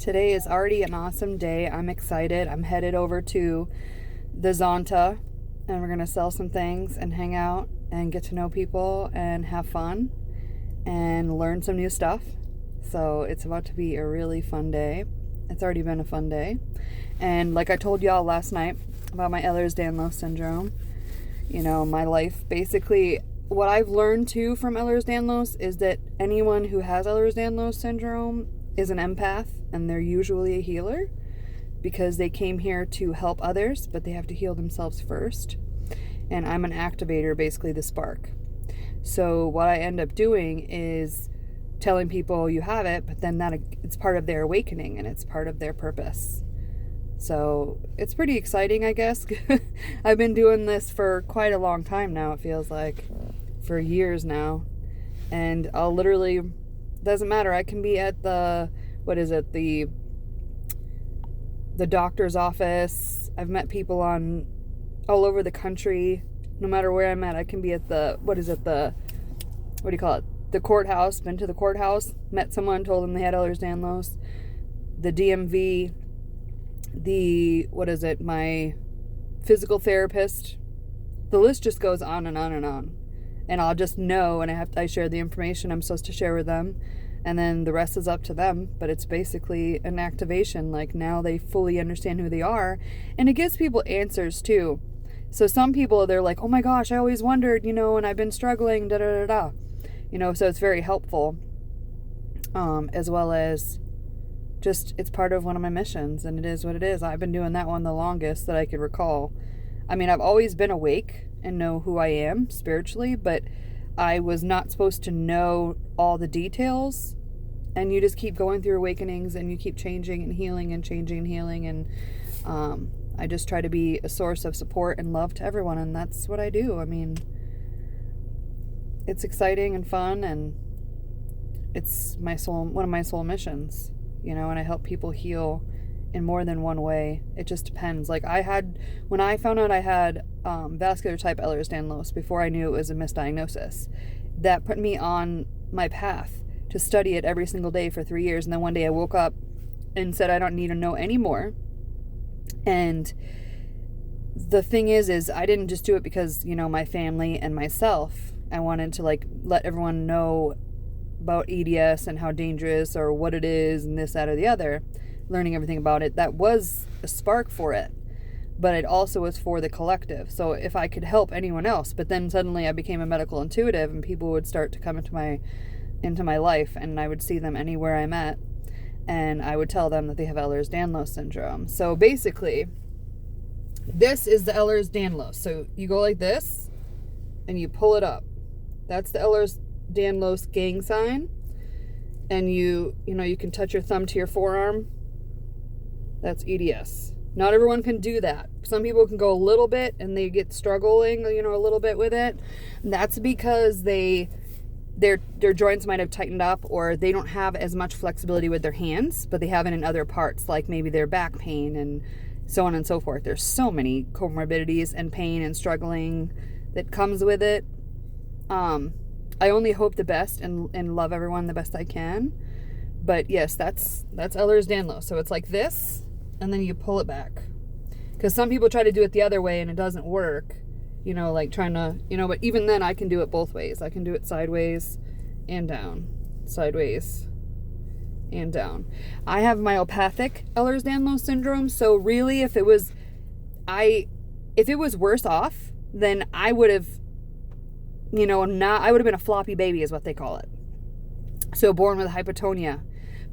Today is already an awesome day. I'm excited. I'm headed over to the Zonta, and we're going to sell some things and hang out and get to know people and have fun and learn some new stuff. So it's about to be a really fun day. It's already been a fun day. And like I told y'all last night about my Ehlers-Danlos syndrome, you know, my life, basically what I've learned too from Ehlers-Danlos is that anyone who has Ehlers-Danlos syndrome is an empath, and they're usually a healer because they came here to help others, but they have to heal themselves first. And I'm an activator, basically the spark. So what I end up doing is telling people you have it, but then it's part of their awakening and it's part of their purpose. So it's pretty exciting, I guess. I've been doing this for quite a long time now, it feels like. For years now. And I'll literally, doesn't matter, I can be at the doctor's office. I've met people all over the country. No matter where I'm at, I can be at the courthouse. Been to the courthouse, met someone, told them they had Ehlers-Danlos. The DMV, my physical therapist. The list just goes on and on and on. And I'll just know, and I share the information I'm supposed to share with them, and then the rest is up to them. But it's basically an activation. Like, now they fully understand who they are, and it gives people answers too. So some people, they're like, oh my gosh, I always wondered, and I've been struggling, da da da da. So it's very helpful, as well as just, it's part of one of my missions, and it is what it is. I've been doing that one the longest that I could recall. I mean, I've always been awake and know who I am spiritually, but I was not supposed to know all the details. And you just keep going through awakenings, and you keep changing and healing and changing and healing. And I just try to be a source of support and love to everyone, and that's what I do. I mean, it's exciting and fun, and it's one of my soul missions, and I help people heal in more than one way. It just depends. Like, when I found out I had vascular type Ehlers-Danlos, before I knew it was a misdiagnosis, that put me on my path to study it every single day for 3 years. And then one day I woke up and said, I don't need to know anymore. And the thing is I didn't just do it because, my family and myself. I wanted to let everyone know about EDS and how dangerous or what it is and this, that, or the other. Learning everything about it, that was a spark for it, but it also was for the collective. So if I could help anyone else, but then suddenly I became a medical intuitive, and people would start to come into my life, and I would see them anywhere I met, and I would tell them that they have Ehlers-Danlos syndrome. So basically, this is the Ehlers-Danlos. So you go like this, and you pull it up. That's the Ehlers-Danlos gang sign, and you can touch your thumb to your forearm. That's EDS. Not everyone can do that. Some people can go a little bit and they get struggling, a little bit with it. And that's because their joints might have tightened up, or they don't have as much flexibility with their hands, but they have it in other parts, like maybe their back pain and so on and so forth. There's so many comorbidities and pain and struggling that comes with it. I only hope the best and love everyone the best I can. But yes, that's Ehlers-Danlos. So it's like this, and then you pull it back. Because some people try to do it the other way and it doesn't work. Like trying to, but even then I can do it both ways. I can do it sideways and down. Sideways and down. I have myopathic Ehlers-Danlos syndrome. So really, if it was worse off, then I would have, I would have been a floppy baby is what they call it. So born with hypotonia.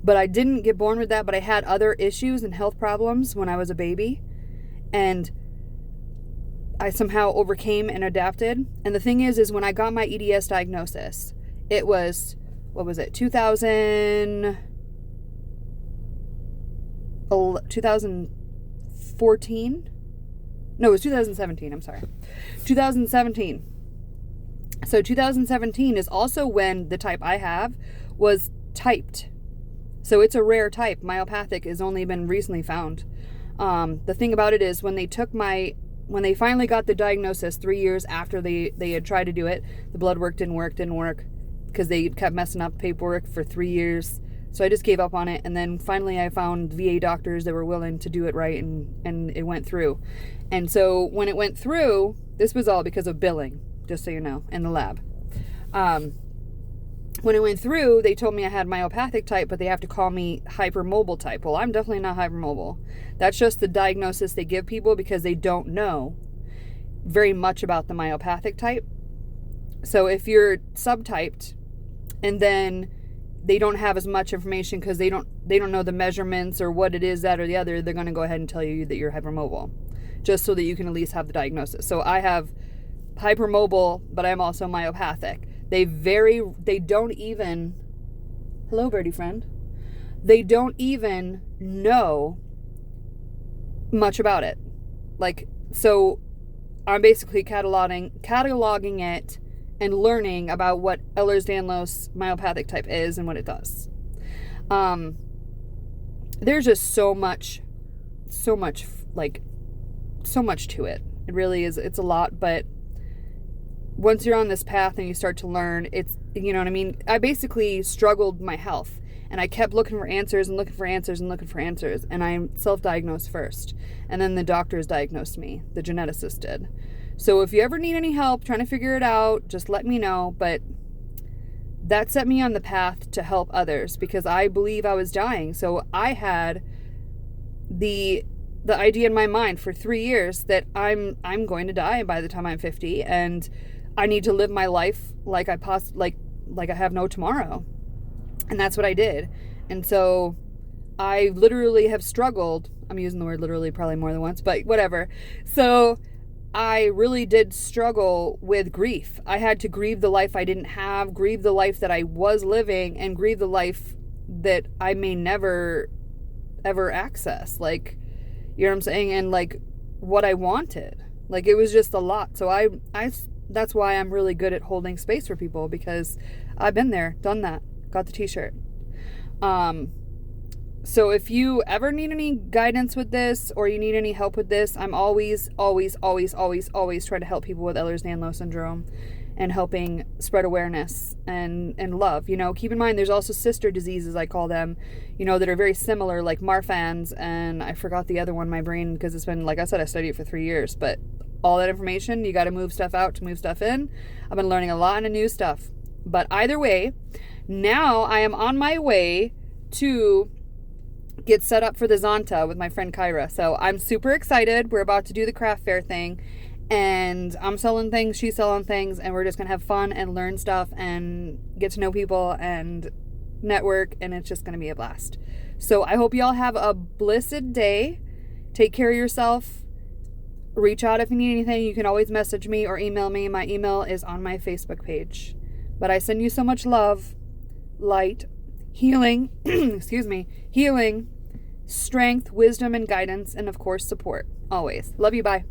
But I didn't get born with that, but I had other issues and health problems when I was a baby. And I somehow overcame and adapted. And the thing is when I got my EDS diagnosis, it was, 2014? No, it was 2017, I'm sorry. 2017. So 2017 is also when the type I have was typed. So it's a rare type. Myopathic has only been recently found. The thing about it is when they finally got the diagnosis 3 years after they had tried to do it, the blood work didn't work because they kept messing up paperwork for 3 years. So I just gave up on it. And then finally I found VA doctors that were willing to do it right, and it went through. And so when it went through, this was all because of billing, just so you know, in the lab. When it went through, they told me I had myopathic type, but they have to call me hypermobile type. Well, I'm definitely not hypermobile. That's just the diagnosis they give people because they don't know very much about the myopathic type. So if you're subtyped and then they don't have as much information because they don't know the measurements or what it is, that or the other, they're going to go ahead and tell you that you're hypermobile, just so that you can at least have the diagnosis. So I have hypermobile, but I'm also myopathic. They don't even, hello birdie friend, they don't even know much about it. Like, so I'm basically cataloging it and learning about what Ehlers-Danlos myopathic type is and what it does. There's just so much to it. It really is. It's a lot, but once you're on this path and you start to learn, it's, you know what I mean? I basically struggled with my health, and I kept looking for answers and looking for answers and looking for answers, and I self-diagnosed first, and then the doctors diagnosed me. The geneticist did. So if you ever need any help trying to figure it out, just let me know. But that set me on the path to help others because I believe I was dying. So I had the idea in my mind for 3 years that I'm going to die by the time I'm 50, and I need to live my life like I have no tomorrow. And that's what I did. And so I literally have struggled. I'm using the word literally probably more than once, but whatever. So I really did struggle with grief. I had to grieve the life I didn't have, grieve the life that I was living, and grieve the life that I may never ever access. Like, you know what I'm saying? And like what I wanted. Like, it was just a lot. So I that's why I'm really good at holding space for people, because I've been there, done that, got the t-shirt. So if you ever need any guidance with this or you need any help with this, I'm always trying to help people with Ehlers-Danlos syndrome and helping spread awareness and love. You know, keep in mind there's also sister diseases, I call them, you know, that are very similar, like Marfan's, and I forgot the other one in my brain because it's been, like I said, I studied it for 3 years, but all that information, you got to move stuff out to move stuff in. I've been learning a lot of new stuff. But either way, now I am on my way to get set up for the Zonta with my friend Kyra. So I'm super excited. We're about to do the craft fair thing, and I'm selling things, she's selling things, and we're just going to have fun and learn stuff and get to know people and network, and it's just going to be a blast. So I hope y'all have a blessed day. Take care of yourself. Reach out if you need anything. You can always message me or email me. My email is on my Facebook page. But I send you so much love, light, healing, healing, strength, wisdom, and guidance, and of course, support. Always. Love you. Bye.